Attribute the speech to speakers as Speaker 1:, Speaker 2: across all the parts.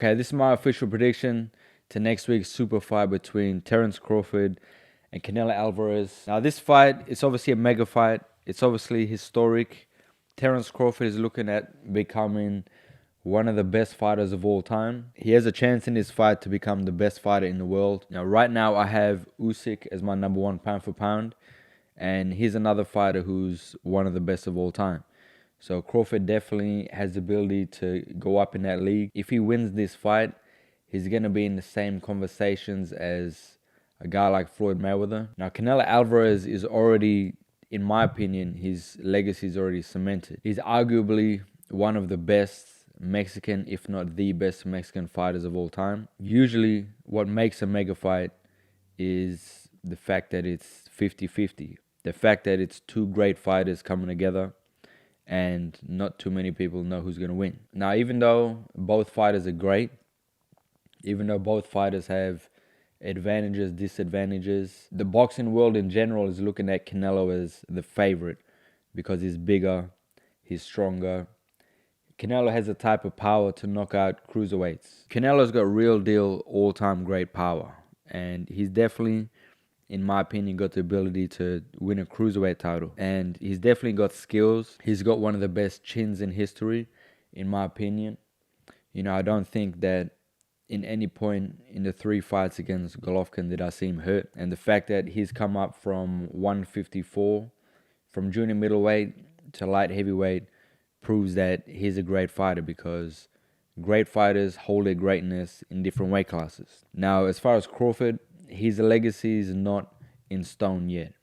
Speaker 1: Okay, this is my official prediction to next week's super fight between Terence Crawford and Canelo Alvarez. Now, this fight, it's obviously a mega fight. It's obviously historic. Terence Crawford is looking at becoming one of the best fighters of all time. He has a chance in this fight to become the best fighter in the world. Now, right now, I have Usyk as my number one pound for pound, and he's another fighter who's one of the best of all time. So Crawford definitely has the ability to go up in that league. If he wins this fight, he's going to be in the same conversations as a guy like Floyd Mayweather. Now, Canelo Alvarez is already, in my opinion, his legacy is already cemented. He's arguably one of the best Mexican, if not the best Mexican fighters of all time. Usually, what makes a mega fight is the fact that it's 50-50. The fact that it's two great fighters coming together and not too many people know who's going to win. Now, even though both fighters are great, even though both fighters have advantages, disadvantages, the boxing world in general is looking at Canelo as the favorite because he's bigger, he's stronger. Canelo has a type of power to knock out cruiserweights. Canelo's got real deal all-time great power, and he's definitely, in my opinion, got the ability to win a cruiserweight title. And he's definitely got skills. He's got one of the best chins in history, in my opinion. I don't think that in any point in the 3 fights against Golovkin did I see him hurt. And the fact that he's come up from 154, from junior middleweight to light heavyweight, proves that he's a great fighter, because great fighters hold their greatness in different weight classes. Now, as far as Crawford, his legacy is not in stone yet,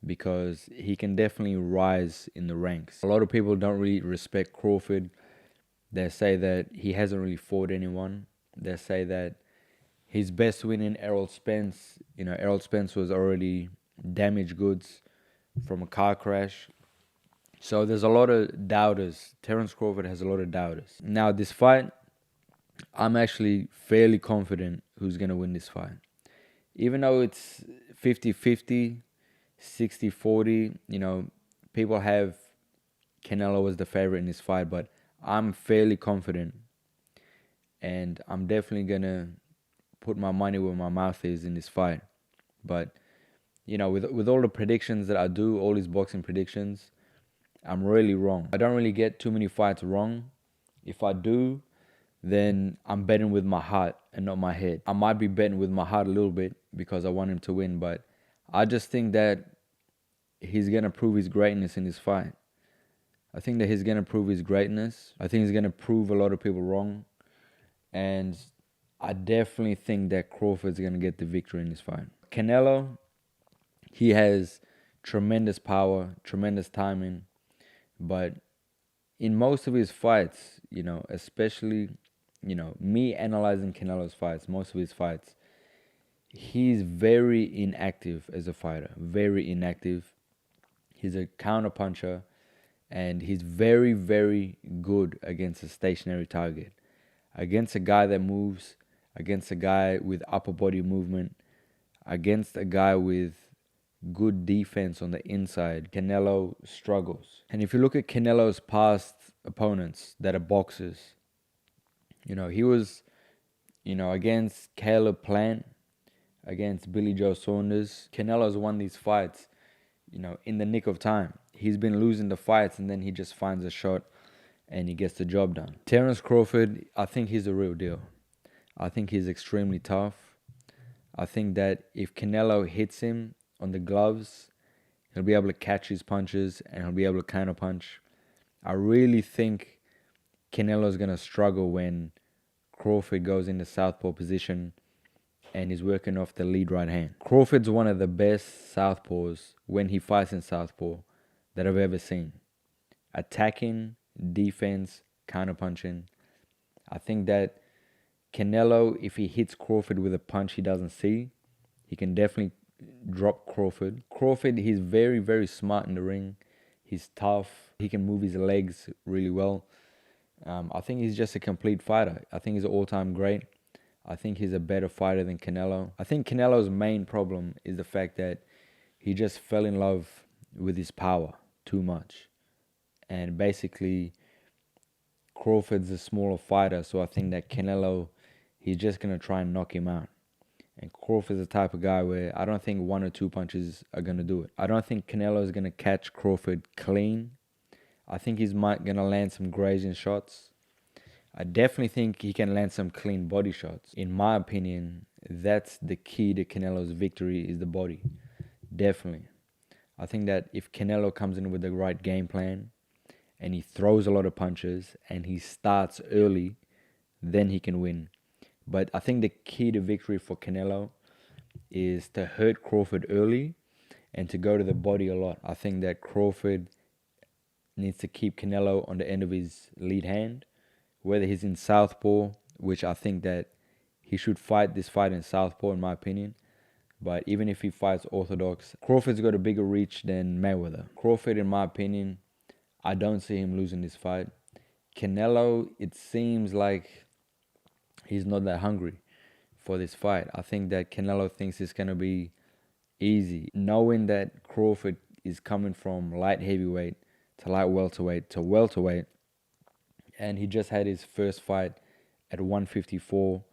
Speaker 1: because he can definitely rise in the ranks. A lot of people don't really respect Crawford. They say that he hasn't really fought anyone. They say that his best win in Errol Spence, Errol Spence was already damaged goods from a car crash. So there's a lot of doubters. Terence Crawford has a lot of doubters. Now, this fight, I'm actually fairly confident who's going to win this fight. Even though it's 50-50, 60-40, people have Canelo as the favorite in this fight, but I'm fairly confident, and I'm definitely going to put my money where my mouth is in this fight. But, with all the predictions that I do, all these boxing predictions, I'm really wrong. I don't really get too many fights wrong. If I do, then I'm betting with my heart and not my head. I might be betting with my heart a little bit because I want him to win, but I just think that he's going to prove his greatness in this fight. I think that he's going to prove his greatness. I think he's going to prove a lot of people wrong. And I definitely think that Crawford's going to get the victory in this fight. Canelo, he has tremendous power, tremendous timing, but in most of his fights, especially, me analyzing Canelo's fights, most of his fights, he's very inactive as a fighter, very inactive. He's a counterpuncher, and he's very, very good against a stationary target. Against a guy that moves, against a guy with upper body movement, against a guy with good defense on the inside, Canelo struggles. And if you look at Canelo's past opponents that are boxers, he was, against Caleb Plant, against Billy Joe Saunders. Canelo's won these fights, in the nick of time. He's been losing the fights, and then he just finds a shot and he gets the job done. Terence Crawford, I think he's the real deal. I think he's extremely tough. I think that if Canelo hits him on the gloves, he'll be able to catch his punches and he'll be able to counter punch. I really think Canelo's going to struggle when Crawford goes into southpaw position and he's working off the lead right hand. Crawford's one of the best southpaws when he fights in southpaw that I've ever seen. Attacking, defense, counter punching. I think that Canelo, if he hits Crawford with a punch he doesn't see, he can definitely drop Crawford. Crawford, he's very, very smart in the ring. He's tough. He can move his legs really well. I think he's just a complete fighter. I think he's an all-time great. I think he's a better fighter than Canelo. I think Canelo's main problem is the fact that he just fell in love with his power too much. And basically, Crawford's a smaller fighter, so I think that Canelo, he's just gonna try and knock him out. And Crawford's the type of guy where I don't think one or two punches are gonna do it. I don't think Canelo is gonna catch Crawford clean. I think he's gonna land some grazing shots. I definitely think he can land some clean body shots. In my opinion, that's the key to Canelo's victory is the body. Definitely. I think that if Canelo comes in with the right game plan and he throws a lot of punches and he starts early, then he can win. But I think the key to victory for Canelo is to hurt Crawford early and to go to the body a lot. I think that Crawford needs to keep Canelo on the end of his lead hand, whether he's in southpaw, which I think that he should fight this fight in southpaw in my opinion. But even if he fights orthodox, Crawford's got a bigger reach than Mayweather. Crawford, in my opinion, I don't see him losing this fight. Canelo, it seems like he's not that hungry for this fight. I think that Canelo thinks it's going to be easy. Knowing that Crawford is coming from light heavyweight to light welterweight to welterweight, and he just had his first fight at 154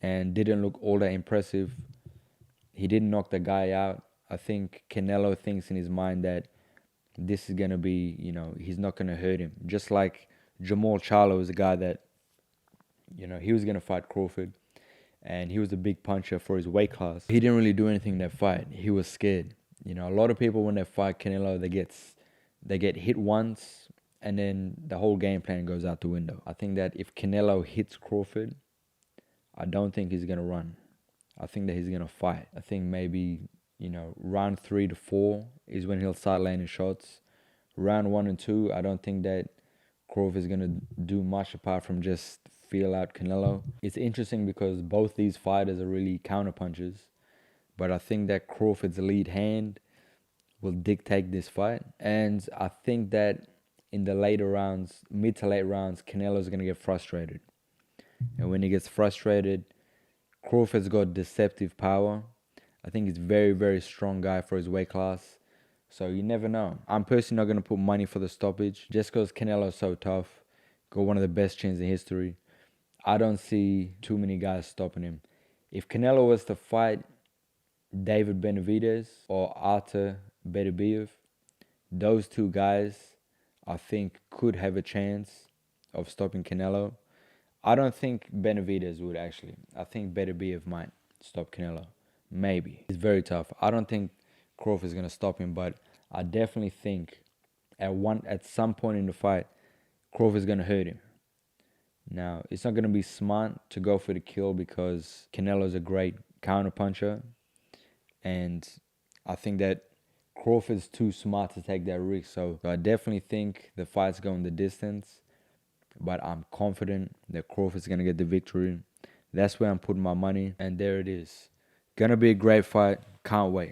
Speaker 1: and didn't look all that impressive. He didn't knock the guy out. I think Canelo thinks in his mind that this is going to be, he's not going to hurt him. Just like Jamal Charlo was a guy that, he was going to fight Crawford. And he was a big puncher for his weight class. He didn't really do anything in that fight. He was scared. A lot of people when they fight Canelo, they get hit once and then the whole game plan goes out the window. I think that if Canelo hits Crawford, I don't think he's going to run. I think that he's going to fight. I think maybe, round 3 to 4 is when he'll start landing shots. Round 1 and 2, I don't think that Crawford's going to do much apart from just feel out Canelo. It's interesting because both these fighters are really counterpunchers. But I think that Crawford's lead hand will dictate this fight. And I think that in the later rounds, mid to late rounds, Canelo's going to get frustrated. And when he gets frustrated, Crawford's got deceptive power. I think he's a very, very strong guy for his weight class. So you never know. I'm personally not going to put money for the stoppage. Just because Canelo's so tough, got one of the best chins in history, I don't see too many guys stopping him. If Canelo was to fight David Benavidez or Artur Beterbiev, those two guys, I think, could have a chance of stopping Canelo. I don't think Benavidez would actually. I think Beterbiev might stop Canelo. Maybe. He's very tough. I don't think Crawford's going to stop him, but I definitely think at some point in the fight, Crawford's going to hurt him. Now, it's not going to be smart to go for the kill because Canelo's a great counterpuncher. And I think that Crawford's too smart to take that risk. So I definitely think the fight's going the distance. But I'm confident that Crawford's going to get the victory. That's where I'm putting my money. And there it is. Going to be a great fight. Can't wait.